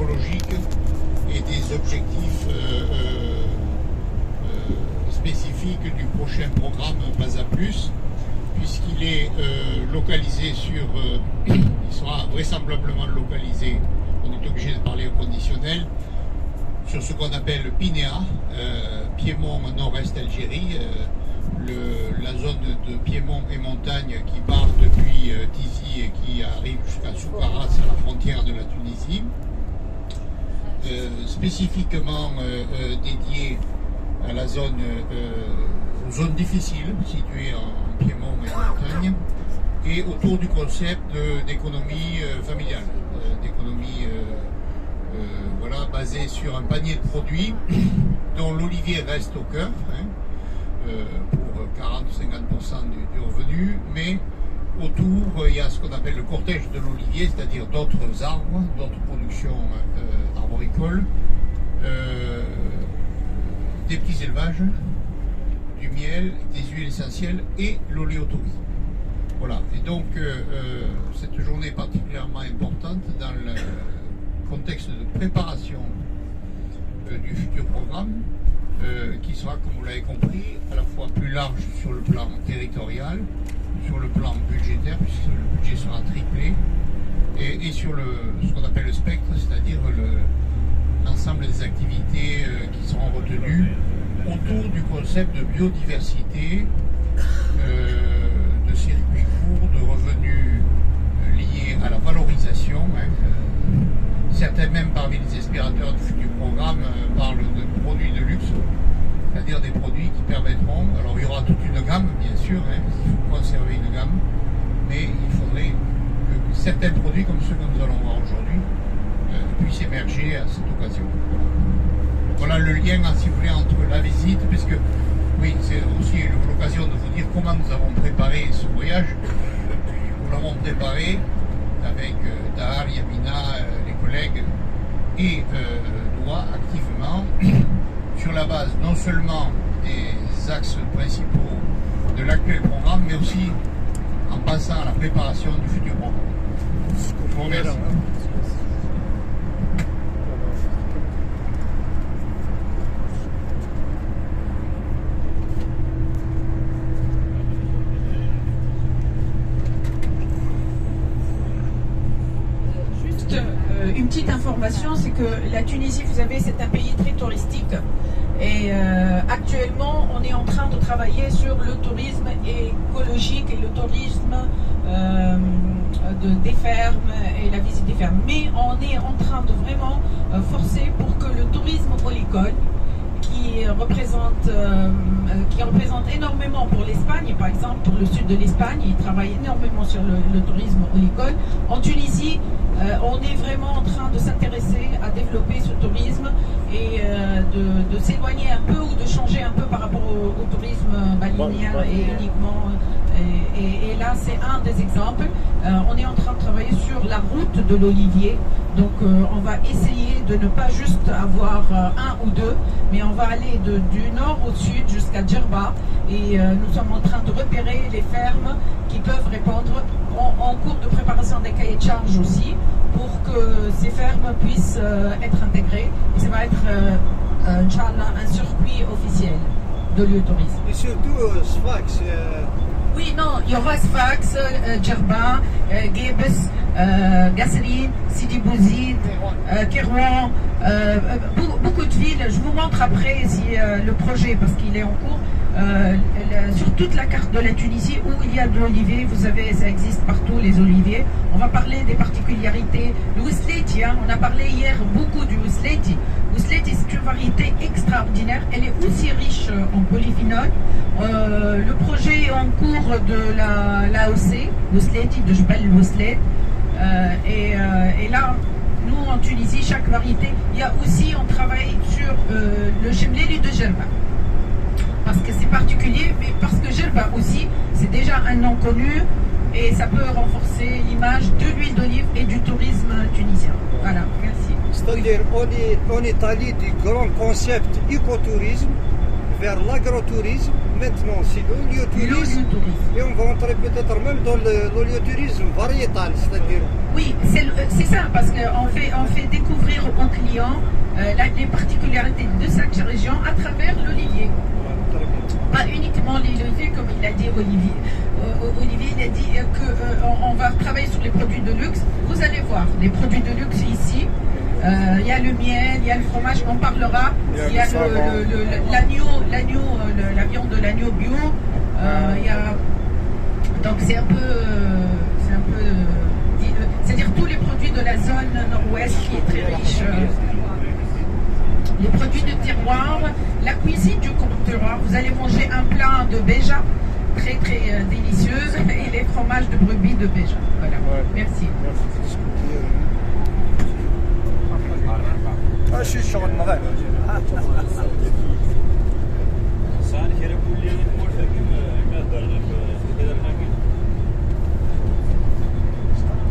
écologiques et des objectifs spécifiques du prochain programme Basa Plus, puisqu'il est localisé sur... il sera vraisemblablement localisé, on est obligé de parler au conditionnel, sur ce qu'on appelle Pinéa, Piémont nord-est Algérie, la zone de Piémont et montagne qui part depuis Tizi et qui arrive jusqu'à Soukaras, à la frontière de la Tunisie, spécifiquement dédié à la zone, aux zones difficiles situées en Piémont et en montagne, et autour du concept d'économie familiale, d'économie voilà, basée sur un panier de produits dont l'olivier reste au cœur, pour 40-50% du revenu, mais autour il y a ce qu'on appelle le cortège de l'olivier, c'est-à-dire d'autres arbres, d'autres productions arboricoles, des petits élevages, du miel, des huiles essentielles et l'oléotourisme. Voilà, et donc cette journée est particulièrement importante dans le contexte de préparation du futur programme, qui sera, comme vous l'avez compris, à la fois plus large sur le plan territorial, sur le plan budgétaire, puisque le budget sera triplé, et sur ce qu'on appelle le spectre, c'est-à-dire l'ensemble des activités qui seront retenues autour du concept de biodiversité, de circuits courts, de revenus liés à la valorisation. Certains même parmi les aspirateurs du futur programme parlent de produits de luxe, c'est-à-dire des produits qui permettront, alors il y aura toute une gamme bien sûr, il faut conserver une gamme, mais il faudrait que certains produits comme ceux que nous allons voir aujourd'hui puissent émerger à cette occasion. Voilà le lien, si vous voulez, entre la visite, puisque oui, c'est aussi l'occasion de vous dire comment nous avons préparé ce voyage. Nous l'avons préparé avec Tahar, Yamina, les collègues et Doua activement sur la base non seulement des axes principaux de l'actuel programme, mais aussi en passant à la préparation du futur programme. Je vous remercie. Une petite information, c'est que la Tunisie, vous savez, c'est un pays très touristique et actuellement on est en train de travailler sur le tourisme écologique et le tourisme des fermes et la visite des fermes, mais on est en train de vraiment forcer pour que le tourisme olicole qui représente énormément pour l'Espagne, par exemple pour le sud de l'Espagne, ils travaillent énormément sur le tourisme olicole. En Tunisie, on est vraiment en train de s'intéresser à développer ce tourisme et de s'éloigner un peu ou de changer un peu par rapport au tourisme balnéaire et uniquement. Et là, c'est un des exemples. On est en train de travailler sur la route de l'olivier. Donc, on va essayer de ne pas juste avoir un ou deux, mais on va aller du nord au sud jusqu'à Djerba. Et nous sommes en train de repérer les fermes qui peuvent répondre en cours de préparation des cahiers de charges aussi, pour que ces fermes puissent être intégrées. Et ça va être, Inch'Allah, un circuit officiel de lieu-tourisme. Et surtout, Sfax. Oui, non, il y aura Sfax, Djerba, Guébes, Gasserine, Sidi Bouzid, Kérouan, beaucoup de villes. Je vous montre après le projet parce qu'il est en cours. Sur toute la carte de la Tunisie où il y a de l'olivier, vous savez, ça existe partout les oliviers. On va parler des particularités. Le Ousleti, on a parlé hier beaucoup du Ousleti. Ousleti, c'est une variété extraordinaire. Elle est aussi riche en polyphénol. Le projet est en cours de l'AOC, Ousleti, de Jbel Ouslet. Et là, nous en Tunisie, chaque variété, il y a aussi, on travaille sur le Chemleli de Djerba. Parce que c'est particulier, mais parce que Djerba aussi, c'est déjà un nom connu et ça peut renforcer l'image de l'huile d'olive et du tourisme tunisien. Voilà, merci. C'est-à-dire, on est allé du grand concept écotourisme vers l'agrotourisme. Maintenant, c'est l'oliotourisme. Et on va entrer peut-être même dans l'oliotourisme variétal, c'est-à-dire. Oui, c'est ça, parce qu'on fait découvrir particularité de chaque région à travers l'olivier. Pas uniquement l'olivier, comme il a dit Olivier. Olivier, il a dit qu'on va travailler sur les produits de luxe. Vous allez voir, les produits de luxe ici. Il y a le miel, il y a le fromage, on parlera. Il y a l'agneau, la viande de l'agneau bio. Il y a, donc c'est un peu, c'est-à-dire tous les produits de la zone nord-ouest qui est très riche. Les produits de terroir, la cuisine du comptoir. Vous allez manger un plat de Béja, très très délicieux, et les fromages de brebis de Béja. Voilà. Merci. شو الشغل مغرب ثاني كده كل يوم مرتكب ما درنا في